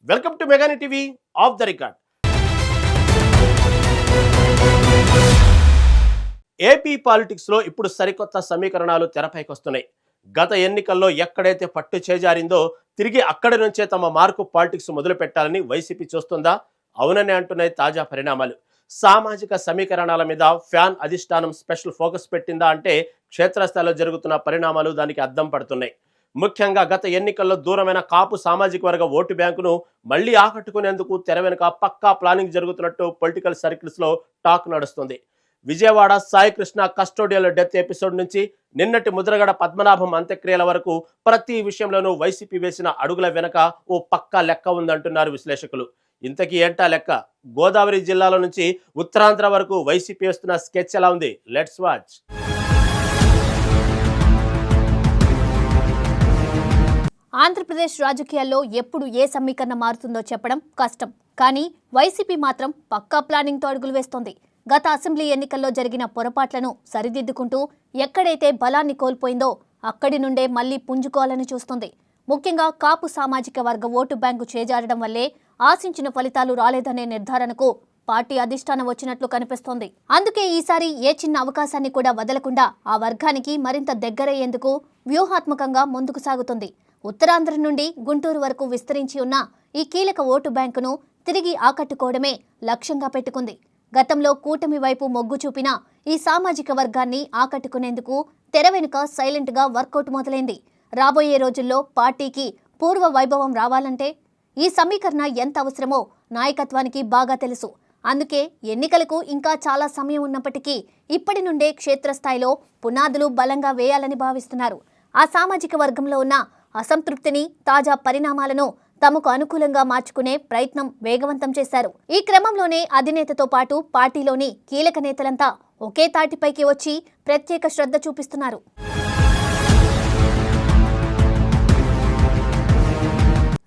Welcome to మెగాని TV off the record. AP politics లో ఇప్పుడు సరికొత్త సమీకరణాలు తెరపైకి వస్తున్నాయి. గత ఎన్నికల్లో ఎక్కడైతే పట్టు చేజారిందో తిరిగి అక్కడి నుంచే తమ మార్కు పాలిటిక్స్ మొదలు పెట్టాలని వైసీపీ చూస్తుందా? అవునని అంటున్నాయి తాజా పరిణామాలు. సామాజిక సమీకరణాల మీద ఫ్యాన్ అధిష్టానం స్పెషల్ ఫోకస్ పెట్టిందా అంటే క్షేత్రస్థాయిలో జరుగుతున్న పరిణామాలు దానికి అద్దం పడుతున్నాయి. ముఖ్యంగా గత ఎన్నికల్లో దూరమైన కాపు సామాజిక వర్గ ఓటు బ్యాంకును మళ్లీ ఆకట్టుకునేందుకు తెర వెనుక పక్కా ప్లానింగ్ జరుగుతున్నట్టు పొలిటికల్ సర్కిల్స్ లో టాక్ నడుస్తుంది. Vijayawada Sai Krishna custodial death episode నుంచి నిన్నటి ముద్రగడ పద్మనాభం అంత్యక్రియల వరకు ప్రతి విషయంలోనూ వైసీపీ వేసిన అడుగుల వెనక ఓ పక్కా లెక్క ఉందంటున్నారు విశ్లేషకులు. ఇంతకీ ఏంటా లెక్క? గోదావరి జిల్లాల నుంచి ఉత్తరాంధ్ర వరకు వైసీపీ వేస్తున్న స్కెచ్ ఎలా ఉంది? Let's watch. ఆంధ్రప్రదేశ్ రాజకీయాల్లో ఎప్పుడు ఏ సమీకరణ మారుతుందో చెప్పడం కష్టం. కానీ వైసీపీ మాత్రం పక్కా ప్లానింగ్తో అడుగులు వేస్తోంది. గత అసెంబ్లీ ఎన్నికల్లో జరిగిన పొరపాట్లను సరిదిద్దుకుంటూ ఎక్కడైతే బలాన్ని కోల్పోయిందో అక్కడి నుండే మళ్లీ పుంజుకోవాలని చూస్తుంది. ముఖ్యంగా కాపు సామాజిక వర్గ ఓటు బ్యాంకు చేజారడం వల్లే ఆశించిన ఫలితాలు రాలేదనే నిర్ధారణకు పార్టీ అధిష్టానం వచ్చినట్లు కనిపిస్తోంది. అందుకే ఈసారి ఏ చిన్న అవకాశాన్ని కూడా వదలకుండా ఆ వర్గానికి మరింత దగ్గరయ్యేందుకు వ్యూహాత్మకంగా ముందుకు సాగుతుంది. ఉత్తరాంధ్ర నుండి గుంటూరు వరకు విస్తరించి ఉన్న ఈ కీలక ఓటు బ్యాంకును తిరిగి ఆకట్టుకోవడమే లక్ష్యంగా పెట్టుకుంది. గతంలో కూటమి వైపు మొగ్గు చూపిన ఈ సామాజిక వర్గాన్ని ఆకట్టుకునేందుకు తెర వెనుక సైలెంట్ గా వర్కౌట్ మొదలైంది. రాబోయే రోజుల్లో పార్టీకి పూర్వ వైభవం రావాలంటే ఈ సమీకరణ ఎంత అవసరమో నాయకత్వానికి బాగా తెలుసు. అందుకే ఎన్నికలకు ఇంకా చాలా సమయం ఉన్నప్పటికీ ఇప్పటి నుండే క్షేత్రస్థాయిలో పునాదులు బలంగా వేయాలని భావిస్తున్నారు. ఆ సామాజిక వర్గంలో ఉన్న అసంతృప్తిని, తాజా పరిణామాలను తమకు అనుకూలంగా మార్చుకునే ప్రయత్నం వేగవంతం చేశారు. ఈ క్రమంలోనే అధినేతతో పాటు పార్టీలోని కీలక నేతలంతా ఒకే తాటిపైకి వచ్చి ప్రత్యేక శ్రద్ధ చూపిస్తున్నారు.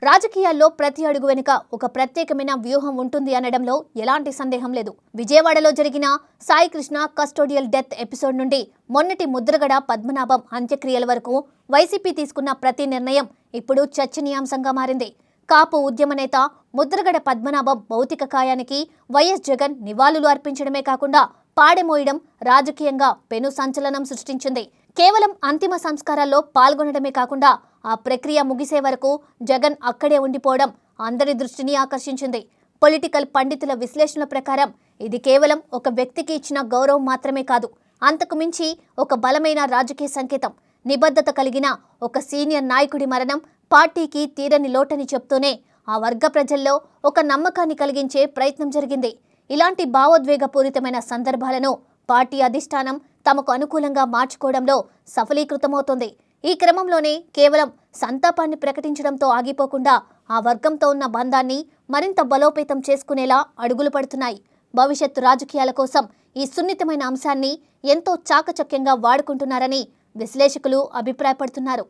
రాజకీయాల్లో ప్రతి అడుగు వెనుక ఒక ప్రత్యేకమైన వ్యూహం ఉంటుంది అనడంలో ఎలాంటి సందేహం లేదు. విజయవాడలో జరిగిన Sai Krishna custodial death episode నుండి మొన్నటి ముద్రగడ పద్మనాభం అంత్యక్రియల వరకు వైసీపీ తీసుకున్న ప్రతి నిర్ణయం ఇప్పుడు చర్చనీయాంశంగా మారింది. కాపు ఉద్యమ నేత ముద్రగడ పద్మనాభం భౌతిక కాయానికి వైఎస్ జగన్ నివాళులు అర్పించడమే కాకుండా పాడెమోయడం రాజకీయంగా పెను సంచలనం సృష్టించింది. కేవలం అంతిమ సంస్కారాల్లో పాల్గొనడమే కాకుండా ఆ ప్రక్రియ ముగిసే వరకు జగన్ అక్కడే ఉండిపోవడం అందరి దృష్టిని ఆకర్షించింది. పొలిటికల్ పండితుల విశ్లేషణల ప్రకారం ఇది కేవలం ఒక వ్యక్తికి ఇచ్చిన గౌరవం మాత్రమే కాదు, అంతకు మించి ఒక బలమైన రాజకీయ సంకేతం. నిబద్ధత కలిగిన ఒక సీనియర్ నాయకుడి మరణం పార్టీకి తీరని లోటని చెప్తూనే ఆ వర్గ ప్రజల్లో ఒక నమ్మకాన్ని కలిగించే ప్రయత్నం జరిగింది. ఇలాంటి భావోద్వేగపూరితమైన సందర్భాలను పార్టీ అధిష్టానం తమకు అనుకూలంగా మార్చుకోవడంలో సఫలీకృతమవుతోంది. ఈ క్రమంలోనే కేవలం సంతాపాన్ని ప్రకటించడంతో ఆగిపోకుండా ఆ వర్గంతో ఉన్న బంధాన్ని మరింత బలోపేతం చేసుకునేలా అడుగులు పడుతున్నాయి. భవిష్యత్తు రాజకీయాల కోసం ఈ సున్నితమైన అంశాన్ని ఎంతో చాకచక్యంగా వాడుకుంటున్నారని విశ్లేషకులు అభిప్రాయపడుతున్నారు.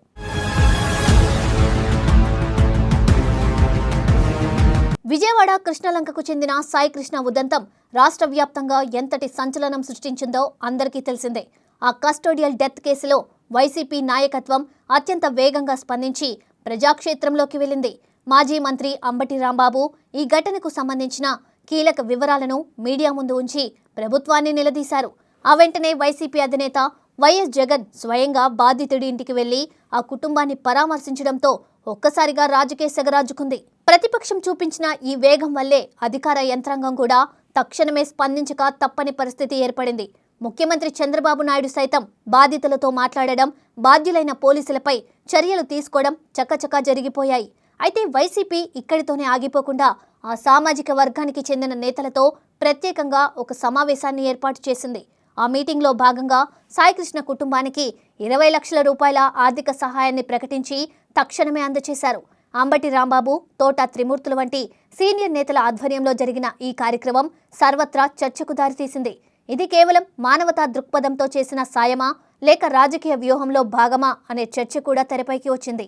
విజయవాడ కృష్ణలంకకు చెందిన సాయి కృష్ణ ఉదంతం రాష్ట్ర వ్యాప్తంగా ఎంతటి సంచలనం సృష్టించిందో అందరికీ తెలిసిందే. ఆ కస్టోడియల్ డెత్ కేసులో వైసీపీ నాయకత్వం అత్యంత వేగంగా స్పందించి ప్రజాక్షేత్రంలోకి వెళ్ళింది. మాజీ మంత్రి అంబటి రాంబాబు ఈ ఘటనకు సంబంధించిన కీలక వివరాలను మీడియా ముందు ఉంచి ప్రభుత్వాన్ని నిలదీశారు. ఆ వెంటనే వైసీపీ అధినేత వైఎస్ జగన్ స్వయంగా బాధితుడి ఇంటికి వెళ్లి ఆ కుటుంబాన్ని పరామర్శించడంతో ఒక్కసారిగా రాజకీయ సెగరాజుకుంది. ప్రతిపక్షం చూపించిన ఈ వేగం వల్లే అధికార యంత్రాంగం కూడా తక్షణమే స్పందించక తప్పని పరిస్థితి ఏర్పడింది. ముఖ్యమంత్రి చంద్రబాబు నాయుడు సైతం బాధితులతో మాట్లాడడం, బాధ్యులైన పోలీసులపై చర్యలు తీసుకోవడం చకచకా జరిగిపోయాయి. అయితే వైసీపీ ఇక్కడితోనే ఆగిపోకుండా ఆ సామాజిక వర్గానికి చెందిన నేతలతో ప్రత్యేకంగా ఒక సమావేశాన్ని ఏర్పాటు చేసింది. ఆ మీటింగ్లో భాగంగా సాయికృష్ణ కుటుంబానికి 20 లక్షల రూపాయల ఆర్థిక సహాయాన్ని ప్రకటించి తక్షణమే అందజేశారు. అంబటి రాంబాబు, తోట త్రిమూర్తులు వంటి సీనియర్ నేతల ఆధ్వర్యంలో జరిగిన ఈ కార్యక్రమం సర్వత్రా చర్చకు దారితీసింది. ఇది కేవలం మానవతా దృక్పథంతో చేసిన సాయమా లేక రాజకీయ వ్యూహంలో భాగమా అనే చర్చ కూడా తెరపైకి వచ్చింది.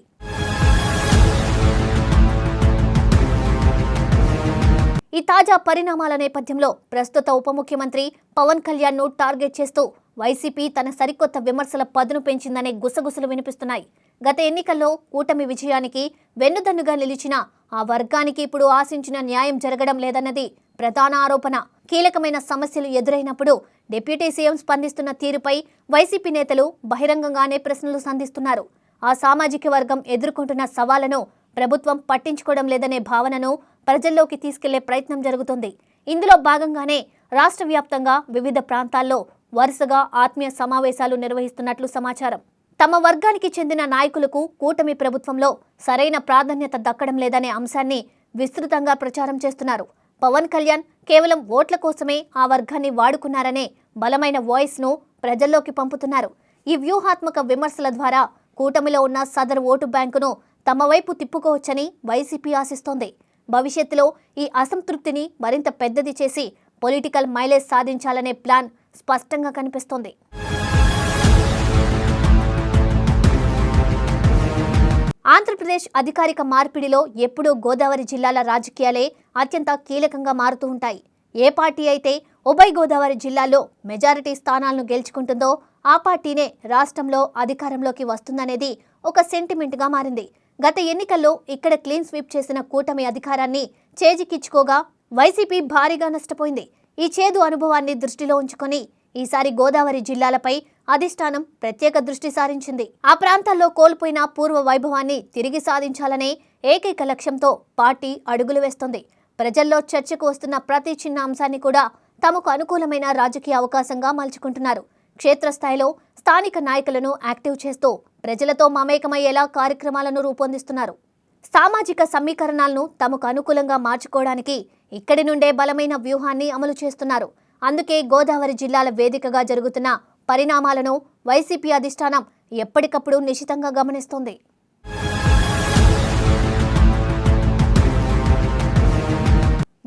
ఈ తాజా పరిణామాల నేపథ్యంలో ప్రస్తుత ఉప ముఖ్యమంత్రి పవన్ కళ్యాణ్ను టార్గెట్ చేస్తూ వైసీపీ తన సరికొత్త విమర్శల పదును పెంచిందనే గుసగుసలు వినిపిస్తున్నాయి. గత ఎన్నికల్లో కూటమి విజయానికి వెన్నుదన్నుగా నిలిచిన ఆ వర్గానికి ఇప్పుడు ఆశించిన న్యాయం జరగడం లేదన్నది ప్రధాన ఆరోపణ. కీలకమైన సమస్యలు ఎదురైనప్పుడు డిప్యూటీ సీఎం స్పందిస్తున్న తీరుపై వైసీపీ నేతలు బహిరంగంగానే ప్రశ్నలు సంధిస్తున్నారు. ఆ సామాజిక వర్గం ఎదుర్కొంటున్న సవాళ్లను ప్రభుత్వం పట్టించుకోవడం లేదనే భావనను ప్రజల్లోకి తీసుకెళ్లే ప్రయత్నం జరుగుతుంది. ఇందులో భాగంగానే రాష్ట్ర వ్యాప్తంగా వివిధ ప్రాంతాల్లో వరుసగా ఆత్మీయ సమావేశాలు నిర్వహిస్తున్నట్లు సమాచారం. తమ వర్గానికి చెందిన నాయకులకు కూటమి ప్రభుత్వంలో సరైన ప్రాధాన్యత దక్కడం లేదనే అంశాన్ని విస్తృతంగా ప్రచారం చేస్తున్నారు. పవన్ కళ్యాణ్ కేవలం ఓట్ల కోసమే ఆ వర్గాన్ని వాడుకున్నారనే బలమైన వాయిస్ను ప్రజల్లోకి పంపుతున్నారు. ఈ వ్యూహాత్మక విమర్శల ద్వారా కూటమిలో ఉన్న సదరు ఓటు బ్యాంకును తమ వైపు తిప్పుకోవచ్చని వైసీపీ ఆశిస్తోంది. భవిష్యత్తులో ఈ అసంతృప్తిని మరింత పెద్దది చేసి పొలిటికల్ మైలేజ్ సాధించాలనే ప్లాన్ స్పష్టంగా కనిపిస్తోంది. ఆంధ్రప్రదేశ్ అధికారిక మార్పిడిలో ఎప్పుడూ గోదావరి జిల్లాల రాజకీయాలే అత్యంత కీలకంగా మారుతూ ఉంటాయి. ఏ పార్టీ అయితే ఉభయ గోదావరి జిల్లాల్లో మెజారిటీ స్థానాలను గెలుచుకుంటుందో ఆ పార్టీనే రాష్ట్రంలో అధికారంలోకి వస్తుందనేది ఒక సెంటిమెంట్గా మారింది. గత ఎన్నికల్లో ఇక్కడ క్లీన్ స్వీప్ చేసిన కూటమి అధికారాన్ని చేజిక్కించుకోగా వైసీపీ భారీగా నష్టపోయింది. ఈ చేదు అనుభవాన్ని దృష్టిలో ఉంచుకొని ఈసారి గోదావరి జిల్లాలపై అధిష్టానం ప్రత్యేక దృష్టి సారించింది. ఆ ప్రాంతాల్లో కోల్పోయిన పూర్వ వైభవాన్ని తిరిగి సాధించాలనే ఏకైక లక్ష్యంతో పార్టీ అడుగులు వేస్తోంది. ప్రజల్లో చర్చకు వస్తున్న ప్రతి చిన్న అంశాన్ని కూడా తమకు అనుకూలమైన రాజకీయ అవకాశంగా మలుచుకుంటున్నారు. క్షేత్రస్థాయిలో స్థానిక నాయకులను యాక్టివ్ చేస్తూ ప్రజలతో మమేకమయ్యేలా కార్యక్రమాలను రూపొందిస్తున్నారు. సామాజిక సమీకరణాలను తమకు అనుకూలంగా మార్చుకోవడానికి ఇక్కడి నుండే బలమైన వ్యూహాన్ని అమలు చేస్తున్నారు. అందుకే గోదావరి జిల్లాల వేదికగా జరుగుతున్న పరిణామాలను వైసీపీ అధిష్టానం ఎప్పటికప్పుడు నిశితంగా గమనిస్తోంది.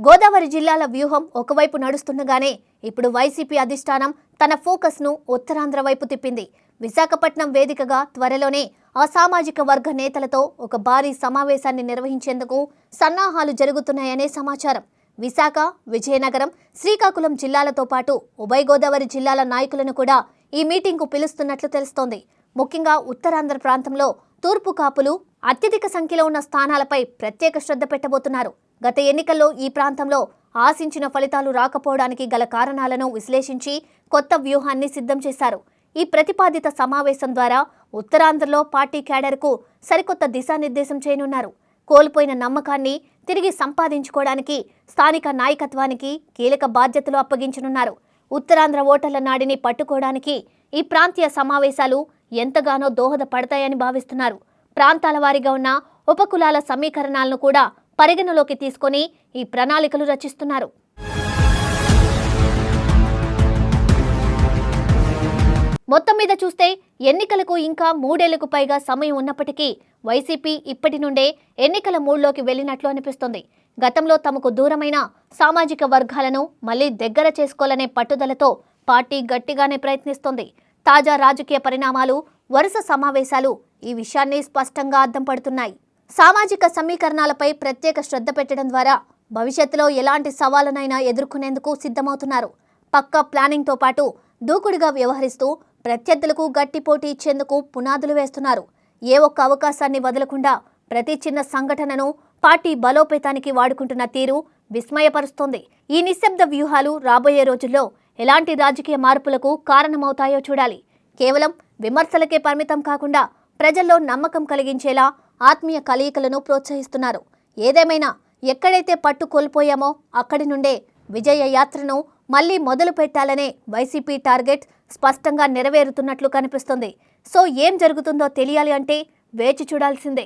గోదావరి జిల్లాల వ్యూహం ఒకవైపు నడుస్తుండగానే ఇప్పుడు వైసీపీ అధిష్టానం తన ఫోకస్ను ఉత్తరాంధ్ర వైపు తిప్పింది. విశాఖపట్నం వేదికగా త్వరలోనే ఆ సామాజిక వర్గ నేతలతో ఒక భారీ సమావేశాన్ని నిర్వహించేందుకు సన్నాహాలు జరుగుతున్నాయనే సమాచారం. విశాఖ, విజయనగరం, శ్రీకాకుళం జిల్లాలతో పాటు ఉభయ గోదావరి జిల్లాల నాయకులను కూడా ఈ మీటింగ్కు పిలుస్తున్నట్లు తెలుస్తోంది. ముఖ్యంగా ఉత్తరాంధ్ర ప్రాంతంలో తూర్పు కాపులు అత్యధిక సంఖ్యలో ఉన్న స్థానాలపై ప్రత్యేక శ్రద్ధ పెట్టబోతున్నారు. గత ఎన్నికల్లో ఈ ప్రాంతంలో ఆశించిన ఫలితాలు రాకపోవడానికి గల కారణాలను విశ్లేషించి కొత్త వ్యూహాన్ని సిద్ధం చేశారు. ఈ ప్రతిపాదిత సమావేశం ద్వారా ఉత్తరాంధ్రలో పార్టీ క్యాడర్కు సరికొత్త దిశానిర్దేశం చేయనున్నారు. కోల్పోయిన నమ్మకాన్ని తిరిగి సంపాదించుకోవడానికి స్థానిక నాయకత్వానికి కీలక బాధ్యతలు అప్పగించనున్నారు. ఉత్తరాంధ్ర ఓటర్ల నాడిని పట్టుకోవడానికి ఈ ప్రాంతీయ సమావేశాలు ఎంతగానో దోహదపడతాయని భావిస్తున్నారు. ప్రాంతాల వారీగా ఉన్న ఉపకులాల సమీకరణాలను కూడా పరిగణలోకి తీసుకొని ఈ ప్రణాళికలు రచిస్తున్నారు. మొత్తం మీద చూస్తే ఎన్నికలకు ఇంకా 3 ఏళ్లకు పైగా సమయం ఉన్నప్పటికీ వైసీపీ ఇప్పటి నుండే ఎన్నికల మూడ్లోకి వెళ్లినట్లు అనిపిస్తోంది. గతంలో తమకు దూరమైన సామాజిక వర్గాలను మళ్లీ దగ్గర చేసుకోవాలనే పట్టుదలతో పార్టీ గట్టిగానే ప్రయత్నిస్తోంది. తాజా రాజకీయ పరిణామాలు, వరుస సమావేశాలు ఈ విషయాన్ని స్పష్టంగా అద్దం పడుతున్నాయి. సామాజిక సమీకరణాలపై ప్రత్యేక శ్రద్ధ పెట్టడం ద్వారా భవిష్యత్తులో ఎలాంటి సవాళ్లనైనా ఎదుర్కొనేందుకు సిద్ధమవుతున్నారు. పక్కా ప్లానింగ్తో పాటు దూకుడుగా వ్యవహరిస్తూ ప్రత్యర్థులకు గట్టి పోటీ ఇచ్చేందుకు పునాదులు వేస్తున్నారు. ఏ ఒక్క అవకాశాన్ని వదలకుండా ప్రతి చిన్న సంఘటనను పార్టీ బలోపేతానికి వాడుకుంటున్న తీరు విస్మయపరుస్తోంది. ఈ నిశ్శబ్ద వ్యూహాలు రాబోయే రోజుల్లో ఎలాంటి రాజకీయ మార్పులకు కారణమవుతాయో చూడాలి. కేవలం విమర్శలకే పరిమితం కాకుండా ప్రజల్లో నమ్మకం కలిగించేలా ఆత్మీయ కలయికలను ప్రోత్సహిస్తున్నారు. ఏదేమైనా ఎక్కడైతే పట్టు కోల్పోయామో అక్కడి నుండే విజయ యాత్రను మళ్లీ మొదలు పెట్టాలనే వైసీపీ టార్గెట్ స్పష్టంగా నెరవేరుతున్నట్లు కనిపిస్తుంది. సో ఏం జరుగుతుందో తెలియాలి అంటే వేచి చూడాల్సిందే.